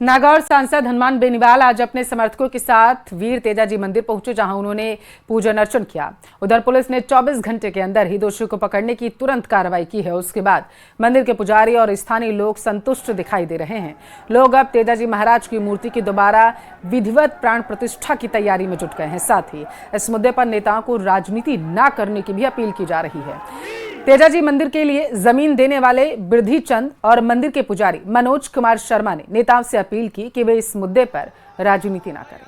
नागौर सांसद हनुमान बेनीवाल आज अपने समर्थकों के साथ वीर तेजाजी मंदिर पहुंचे, जहां उन्होंने पूजन अर्चन किया। उधर पुलिस ने 24 घंटे के अंदर ही दोषियों को पकड़ने की तुरंत कार्रवाई की है। उसके बाद मंदिर के पुजारी और स्थानीय लोग संतुष्ट दिखाई दे रहे हैं। लोग अब तेजाजी महाराज की मूर्ति की दोबारा विधिवत प्राण प्रतिष्ठा की तैयारी में जुट गए हैं। साथ ही इस मुद्दे पर नेताओं को राजनीति न करने की भी अपील की जा रही है। तेजाजी मंदिर के लिए जमीन देने वाले बिरधी चंद और मंदिर के पुजारी मनोज कुमार शर्मा ने नेताओं से अपील की कि वे इस मुद्दे पर राजनीति ना करें।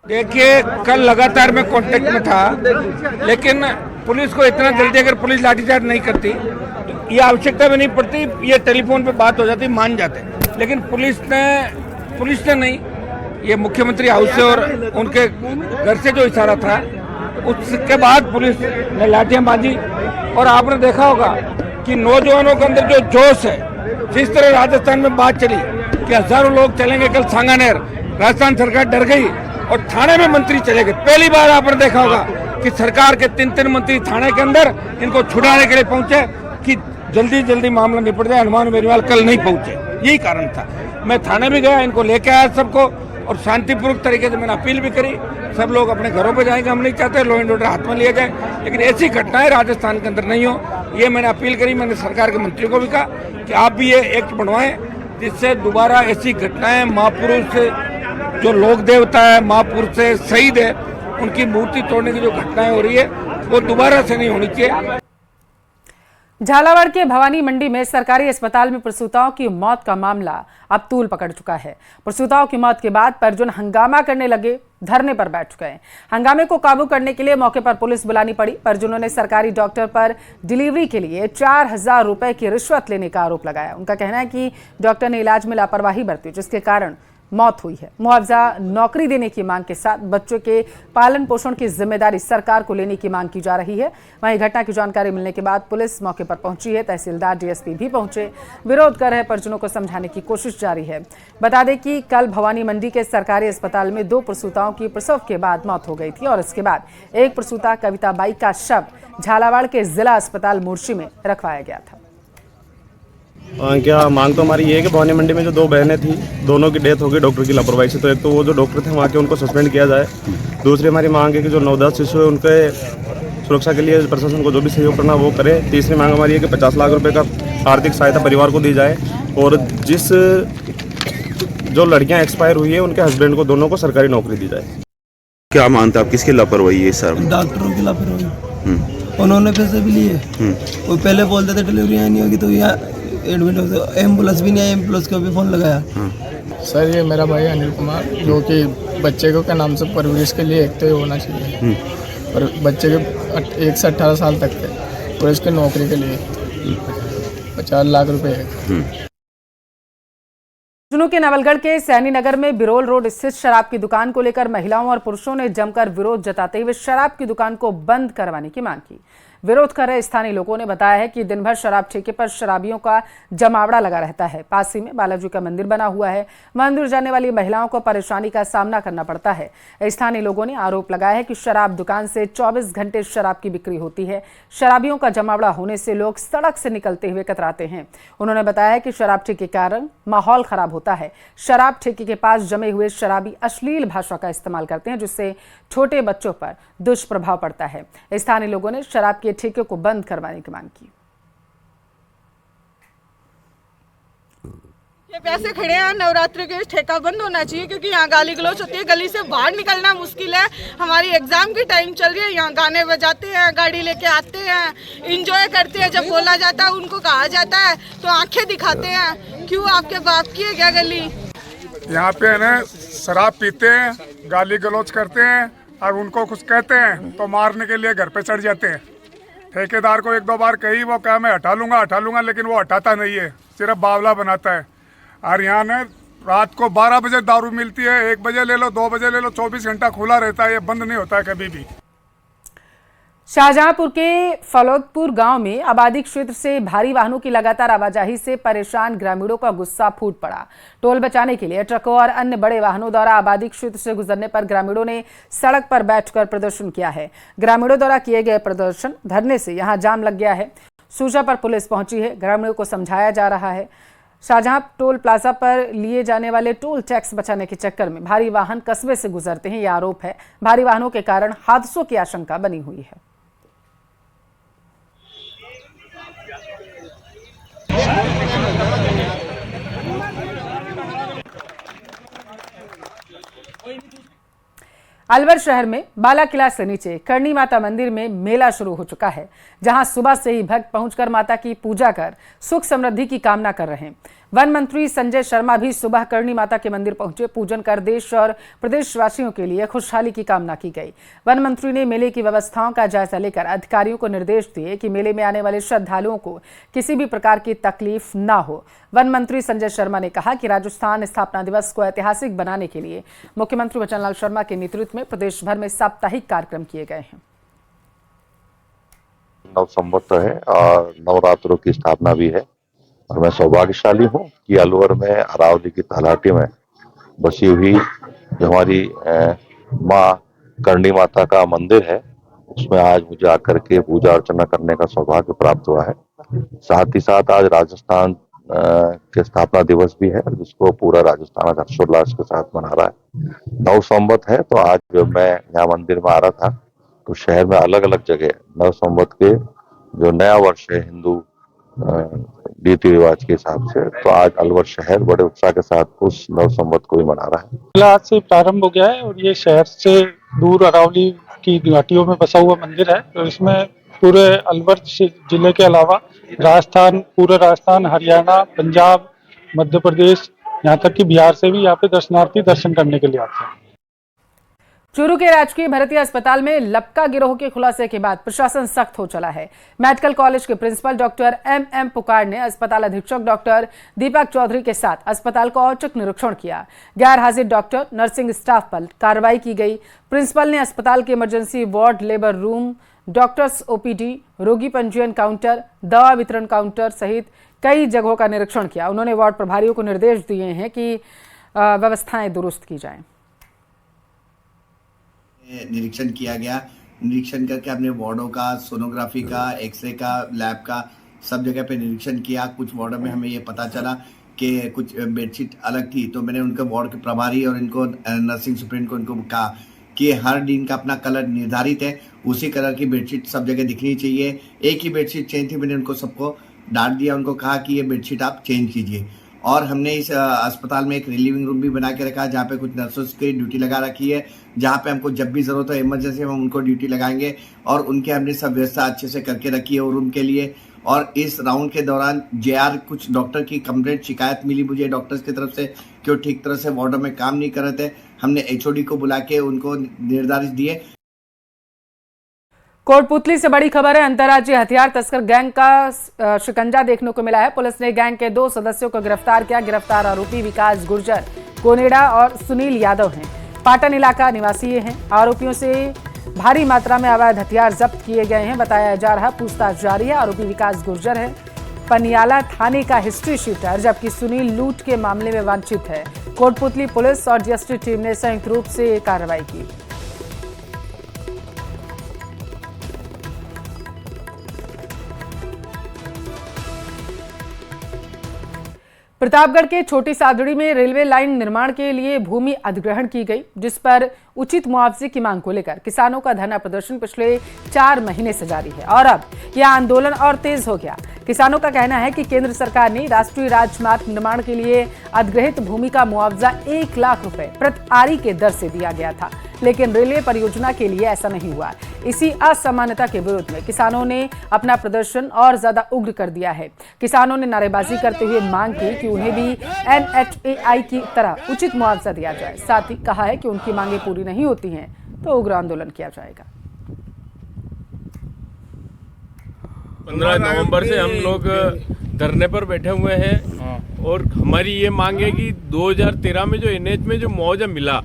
देखिए, कल लगातार मैं कांटेक्ट में था, लेकिन पुलिस को इतना जल्दी अगर पुलिस लाठीचार्ज नहीं करती तो ये आवश्यकता भी नहीं पड़ती, ये टेलीफोन पे बात हो जाती, मान जाते। लेकिन पुलिस ने नहीं, ये मुख्यमंत्री हाउस से और उनके घर से जो इशारा था उसके बाद पुलिस ने लाठियां बांधी। और आपने देखा होगा कि नौजवानों के अंदर जो जोश है, जिस तरह राजस्थान में बात चली कि हजारों लोग चलेंगे कल सांगानेर, राजस्थान सरकार डर गई और थाने में मंत्री चले गए। पहली बार आपने देखा होगा कि सरकार के 3 मंत्री थाने के अंदर इनको छुड़ाने के लिए पहुंचे कि जल्दी जल्दी मामला निपट जाए। हनुमान बेनीवाल कल नहीं पहुंचे, यही कारण था। मैं थाने भी गया, इनको लेके आया सबको, और शांतिपूर्वक तरीके से मैंने अपील भी करी। सब लोग अपने घरों पे जाएंगे, हम नहीं चाहते लॉ एंड ऑर्डर हाथ में लिया जाए, लेकिन ऐसी घटनाएं राजस्थान के अंदर नहीं हो, ये मैंने अपील करी। मैंने सरकार के मंत्रियों को भी कहा कि आप भी ये एक्ट बनवाएं जिससे दोबारा ऐसी घटनाएं, महापुरुष जो लोक देवता है, महापुरुष से शहीद है, उनकी मूर्ति तोड़ने की जो घटनाएं हो रही है वो दोबारा से नहीं होनी चाहिए। झालावाड़ के भवानी मंडी में सरकारी अस्पताल में प्रसूताओं की मौत का मामला अब तूल पकड़ चुका है। प्रसूताओं की मौत के बाद परिजन हंगामा करने लगे, धरने पर बैठ गए। हंगामे को काबू करने के लिए मौके पर पुलिस बुलानी पड़ी। परिजनों ने सरकारी डॉक्टर पर डिलीवरी के लिए 4000 रुपए की रिश्वत लेने का आरोप लगाया। उनका कहना है कि डॉक्टर ने इलाज में लापरवाही बरती, जिसके कारण मौत हुई है। मुआवजा, नौकरी देने की मांग के साथ बच्चों के पालन पोषण की जिम्मेदारी सरकार को लेने की मांग की जा रही है। वहीं घटना की जानकारी मिलने के बाद पुलिस मौके पर पहुंची है। तहसीलदार, डीएसपी भी पहुंचे। विरोध कर रहे परिजनों को समझाने की कोशिश जारी है। बता दें कि कल भवानी मंडी के सरकारी अस्पताल में 2 प्रसूताओं की प्रसव के बाद मौत हो गई थी और इसके बाद एक प्रसूता कविता बाई का शव झालावाड़ के जिला अस्पताल मुर्शी में रखवाया गया था। क्या मांग तो हमारी ये है कि भवानी मंडी में जो 2 बहनें थी, दोनों की डेथ हो गई डॉक्टर की लापरवाही से। तो एक तो वो जो डॉक्टर थे वहाँ के, उनको सस्पेंड किया जाए। दूसरी हमारी मांग है कि जो नवजात शिशु है उनके सुरक्षा के लिए प्रशासन को जो भी सहयोग करना वो करे। तीसरी मांग हमारी है कि 50 लाख रुपए का आर्थिक सहायता परिवार को दी जाए और जिस जो लड़कियाँ एक्सपायर हुई है उनके हस्बैंड को, दोनों को सरकारी नौकरी दी जाए। क्या मानते आप, किसकी लापरवाही है सर? डॉक्टरों की लापरवाही। उन्होंने पैसे भी लिए, वो पहले बोलते थे डिलीवरी नहीं होगी तो यहाँ एडमिट हो, एम्बुलेंस भी नहीं आई, एम्बुलेंस को भी फोन लगाया। सर, ये मेरा भाई अनिल कुमार, जो कि बच्चे को क्या नाम से परवरिश के लिए एक तो होना चाहिए, और बच्चे के 1 से 18 साल तक थे, और इसके नौकरी के लिए 50 लाख रुपए। झुंझुनू के नवलगढ़ के सैनी नगर में बिरोल रोड स्थित शराब की दुकान को लेकर महिलाओं और पुरुषों ने जमकर विरोध जताते हुए शराब की दुकान को बंद करवाने की मांग की। विरोध कर रहे स्थानीय लोगों ने बताया है कि दिन भर शराब ठेके पर शराबियों का जमावड़ा लगा रहता है। पास ही में बालाजी का मंदिर बना हुआ है। मंदिर जाने वाली महिलाओं को परेशानी का सामना करना पड़ता है। स्थानीय लोगों ने आरोप लगाया है कि शराब दुकान से 24 घंटे शराब की बिक्री होती है। शराबियों का जमावड़ा होने से लोग सड़क से निकलते हुए कतराते हैं। उन्होंने बताया है कि शराब ठेके के कारण माहौल खराब होता है। शराब ठेके के पास जमे हुए शराबी अश्लील भाषा का इस्तेमाल करते हैं, जिससे छोटे बच्चों पर दुष्प्रभाव पड़ता है। स्थानीय लोगों ने शराब के ठेके को बंद करवाने की मांग की। ये पैसे खड़े हैं, नवरात्रि के ठेका बंद होना चाहिए, क्योंकि यहाँ गाली गलौज होती है, गली से बाहर निकलना मुश्किल है। हमारी एग्जाम की टाइम चल रही है, यहाँ गाने बजाते हैं, गाड़ी लेके आते हैं, एंजॉय करते हैं। जब बोला जाता है, उनको कहा जाता है तो आंखें दिखाते हैं। क्यों, आपके बाप की है क्या गली? यहाँ पे है ना, शराब पीते हैं, गाली गलौज करते हैं, और उनको कुछ कहते हैं तो मारने के लिए घर पे चढ़ जाते हैं। ठेकेदार को 1-2 बार कही, वो कहा मैं हटा लूंगा, लेकिन वो हटाता नहीं है, सिर्फ बावला बनाता है। और यहाँ ने रात को 12 बजे दारू मिलती है, 1 बजे ले लो, 2 बजे ले लो, 24 घंटा खुला रहता है, ये बंद नहीं होता है कभी भी। शाहजहांपुर के फलौदपुर गांव में आबादी क्षेत्र से भारी वाहनों की लगातार आवाजाही से परेशान ग्रामीणों का गुस्सा फूट पड़ा। टोल बचाने के लिए ट्रकों और अन्य बड़े वाहनों द्वारा आबादी क्षेत्र से गुजरने पर ग्रामीणों ने सड़क पर बैठकर प्रदर्शन किया है। ग्रामीणों द्वारा किए गए प्रदर्शन धरने से यहां जाम लग गया है। सूचना पर पुलिस पहुंची है, ग्रामीणों को समझाया जा रहा है। शाहजहां टोल प्लाजा पर लिए जाने वाले टोल टैक्स बचाने के चक्कर में भारी वाहन कस्बे से गुजरते हैं, यह आरोप है। भारी वाहनों के कारण हादसों की आशंका बनी हुई है। अलवर शहर में बाला किला से नीचे करणी माता मंदिर में मेला शुरू हो चुका है, जहां सुबह से ही भक्त पहुंचकर माता की पूजा कर सुख समृद्धि की कामना कर रहे हैं। वन मंत्री संजय शर्मा भी सुबह करणी माता के मंदिर पहुंचे। पूजन कर देश और प्रदेशवासियों के लिए खुशहाली की कामना की गई। वन मंत्री ने मेले की व्यवस्थाओं का जायजा लेकर अधिकारियों को निर्देश दिए कि मेले में आने वाले श्रद्धालुओं को किसी भी प्रकार की तकलीफ न हो। वन मंत्री संजय शर्मा ने कहा कि राजस्थान स्थापना दिवस को ऐतिहासिक बनाने के लिए मुख्यमंत्री वचनलाल शर्मा के नेतृत्व में प्रदेश भर में साप्ताहिक कार्यक्रम किए गए हैं। नव संवत है और नवरात्रों की स्थापना भी है और मैं सौभाग्यशाली हूँ कि अलवर में अरावली की तलाटी में बसी हुई जो हमारी माँ करणी माता का मंदिर है, उसमें आज मुझे आकर के पूजा अर्चना करने का सौभाग्य प्राप्त हुआ है। साथ ही साथ आज राजस्थान के स्थापना दिवस भी है, जिसको पूरा राजस्थान आज हर्षोल्लास के साथ मना रहा है। नव संवत है, तो आज जब मैं यहाँ मंदिर में आ रहा था तो शहर में अलग अलग जगह नव संवत के जो नया वर्ष है हिंदू रीति रिवाज के हिसाब से, तो आज अलवर शहर बड़े उत्साह के साथ उस नव संवत को भी मना रहा है। मेला आज से प्रारंभ हो गया है और ये शहर से दूर अरावली की घाटियों में बसा हुआ मंदिर है। तो इसमें पूरे अलवर जिले के अलावा राजस्थान, पूरे राजस्थान, हरियाणा, पंजाब, मध्य प्रदेश, यहाँ तक कि बिहार से भी यहाँ पे दर्शनार्थी दर्शन करने के लिए आते हैं। चूरू के राजकीय भरतीय अस्पताल में लपका गिरोह के खुलासे के बाद प्रशासन सख्त हो चला है। मेडिकल कॉलेज के प्रिंसिपल डॉक्टर एम पुकार ने अस्पताल अधीक्षक डॉक्टर दीपक चौधरी के साथ अस्पताल का औचक निरीक्षण किया। गैर हाजिर डॉक्टर, नर्सिंग स्टाफ पर कार्रवाई की गई। प्रिंसिपल ने अस्पताल के emergency ward, labour room, doctors OPD, रोगी पंजीयन काउंटर, दवा वितरण काउंटर सहित कई जगहों का निरीक्षण किया। उन्होंने वार्ड प्रभारियों को निर्देश दिए हैं कि व्यवस्थाएं दुरुस्त की जाएं। निरीक्षण किया गया। निरीक्षण करके हमने वार्डों का, सोनोग्राफी का, एक्सरे का, लैब का सब जगह पे निरीक्षण किया। कुछ वार्डों में हमें ये पता चला कि कुछ बेडशीट अलग थी, तो मैंने उनके वार्ड के प्रभारी और इनको नर्सिंग सुप्रीन को इनको कहा कि हर दिन का अपना कलर निर्धारित है, उसी कलर की बेडशीट सब जगह दिखनी चाहिए। एक ही बेडशीट चेंज थी, मैंने उनको सबको डांट दिया, उनको कहा कि ये बेडशीट आप चेंज कीजिए। और हमने इस अस्पताल में एक रिलीविंग रूम भी बना के रखा है, जहाँ पे कुछ नर्सों की ड्यूटी लगा रखी है, जहाँ पे हमको जब भी जरूरत हो इमरजेंसी में हम उनको ड्यूटी लगाएंगे। और उनके हमने सब व्यवस्था अच्छे से करके रखी है रूम के लिए। और इस राउंड के दौरान जेआर कुछ डॉक्टर की कंप्लेंट शिकायत मिली मुझे डॉक्टर्स की तरफ से कि वो ठीक तरह से वार्डों में काम नहीं कर रहे थे। हमने एचओडी को बुला के उनको निर्देश दिए। कोटपुतली से बड़ी खबर है। अंतर्राज्यीय हथियार तस्कर गैंग का शिकंजा देखने को मिला है। पुलिस ने गैंग के 2 सदस्यों को गिरफ्तार किया। गिरफ्तार आरोपी विकास गुर्जर, कोनेडा और सुनील यादव हैं। पाटन इलाका निवासी हैं। आरोपियों से भारी मात्रा में अवैध हथियार जब्त किए गए हैं। बताया जा रहा पूछताछ जारी है। आरोपी विकास गुर्जर है पनियाला थाने का हिस्ट्री शीटर, जबकि सुनील लूट के मामले में वांछित है। कोटपुतली पुलिस और डीएसटी टीम ने संयुक्त रूप से कार्रवाई की। प्रतापगढ़ के छोटी सादड़ी में रेलवे लाइन निर्माण के लिए भूमि अधिग्रहण की गई, जिस पर उचित मुआवजे की मांग को लेकर किसानों का धरना प्रदर्शन पिछले 4 महीने से जारी है और अब यह आंदोलन और तेज हो गया। किसानों का कहना है कि केंद्र सरकार ने राष्ट्रीय राजमार्ग निर्माण के लिए अधिग्रहित भूमि का मुआवजा 1 लाख रुपए प्रति आरी के दर से दिया गया था, लेकिन रेलवे परियोजना के लिए ऐसा नहीं हुआ। इसी असमानता के विरोध में किसानों ने अपना प्रदर्शन और ज्यादा उग्र कर दिया है। किसानों ने नारेबाजी करते हुए मांग की कि उन्हें भी NHAI की तरह उचित मुआवजा दिया जाए। साथ ही कहा है कि उनकी मांगे पूरी नहीं होती हैं तो उग्र आंदोलन किया जाएगा। 15 नवंबर से हम लोग धरने पर बैठे हुए हैं और हमारी ये मांग है कि 2013 में जो NH में जो मुआवजा मिला,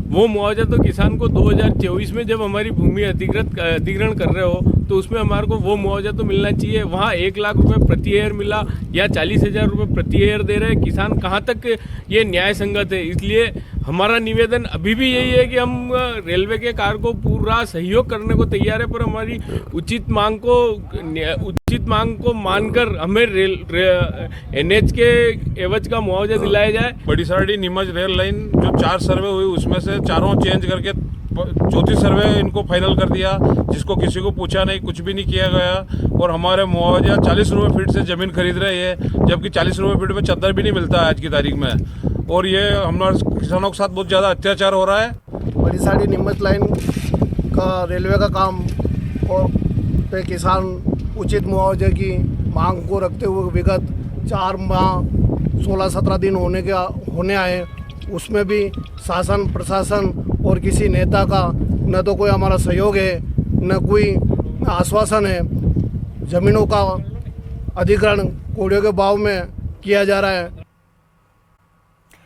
वो मुआवजा तो किसान को 2024 में जब हमारी भूमि अधिग्रहण कर रहे हो तो उसमें हमारे को वो मुआवजा तो मिलना चाहिए। वहाँ 1 लाख रुपए प्रति एयर मिला या 40,000 रुपये प्रति एयर दे रहे किसान, कहाँ तक ये न्याय संगत है। इसलिए हमारा निवेदन अभी भी यही है कि हम रेलवे के कार्य को पूरा सहयोग करने को तैयार है, पर हमारी उचित मांग को मानकर हमें NH के एवज का मुआवजा दिलाया जाए। बड़ी साड़ी नीमच रेल लाइन जो 4 सर्वे हुई उसमें से 4 चेंज करके 34 सर्वे इनको फाइनल कर दिया, जिसको किसी को पूछा नहीं, कुछ भी नहीं किया गया। और हमारे मुआवजा 40 रुपये फीट से ज़मीन खरीद रहे हैं, जबकि 40 रुपये फीट में चद्दर भी नहीं मिलता है आज की तारीख में। और ये हमारे किसानों के साथ बहुत ज़्यादा अत्याचार हो रहा है। बड़ी साड़ी नीमच लाइन का रेलवे का काम और पे किसान उचित मुआवजे की मांग को रखते हुए विगत 4 माह 16-17 दिन होने आए, उसमें भी शासन प्रशासन और किसी नेता का न तो कोई हमारा सहयोग है न कोई आश्वासन है। ज़मीनों का अधिग्रहण कोड़ियों के भाव में किया जा रहा है।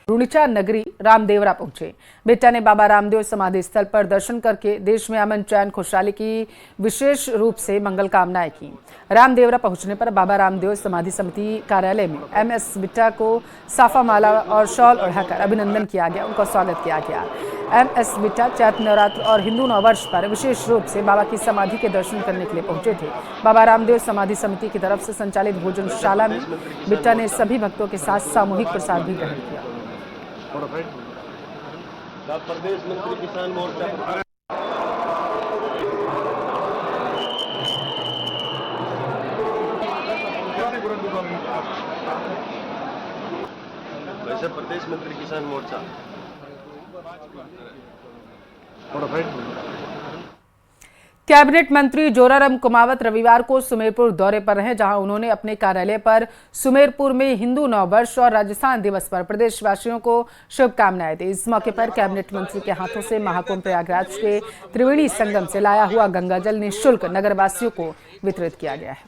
रूणीचा नगरी रामदेवरा पहुंचे। बेटा ने बाबा रामदेव समाधि स्थल पर दर्शन करके देश में अमन चैन खुशहाली की विशेष रूप से मंगल कामनाएं की। रामदेवरा पहुंचने पर बाबा रामदेव समाधि समिति कार्यालय में MS बिट्टा को साफा माला और शॉल ओढ़ाकर अभिनंदन किया गया, उनका स्वागत किया गया। MS बिट्टा चैत्र नवरात्र और हिंदू नववर्ष पर विशेष रूप से बाबा की समाधि के दर्शन करने के लिए पहुंचे थे। बाबा रामदेव समाधि समिति की तरफ से संचालित भोजनशाला में बिट्टा ने सभी भक्तों के साथ सामूहिक प्रसाद भी ग्रहण किया। प्रदेश मंत्री किसान मोर्चा वैसे प्रदेश मंत्री किसान मोर्चा कैबिनेट मंत्री जोरारम कुमावत रविवार को सुमेरपुर दौरे पर रहे, जहां उन्होंने अपने कार्यालय पर सुमेरपुर में हिंदू नववर्ष और राजस्थान दिवस पर प्रदेशवासियों को शुभकामनाएं दी। इस मौके पर कैबिनेट मंत्री के हाथों से महाकुंभ प्रयागराज के त्रिवेणी संगम से लाया हुआ गंगाजल निःशुल्क नगरवासियों को वितरित किया गया है।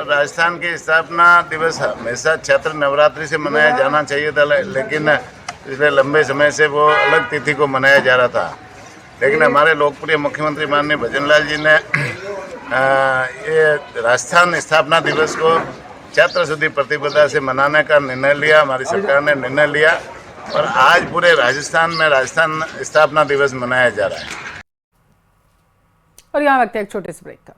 राजस्थान की स्थापना दिवस हमेशा चैत्र नवरात्रि से मनाया जाना चाहिए था, लेकिन पिछले लंबे समय से वो अलग तिथि को मनाया जा रहा था। लेकिन हमारे लोकप्रिय मुख्यमंत्री माननीय भजनलाल जी ने ये राजस्थान स्थापना दिवस को चैत्र शुद्धि प्रतिपदा से मनाने का निर्णय लिया। हमारी सरकार ने निर्णय लिया और आज पूरे राजस्थान में राजस्थान स्थापना दिवस मनाया जा रहा है। और यहाँ वक्त है एक छोटे से ब्रेक का।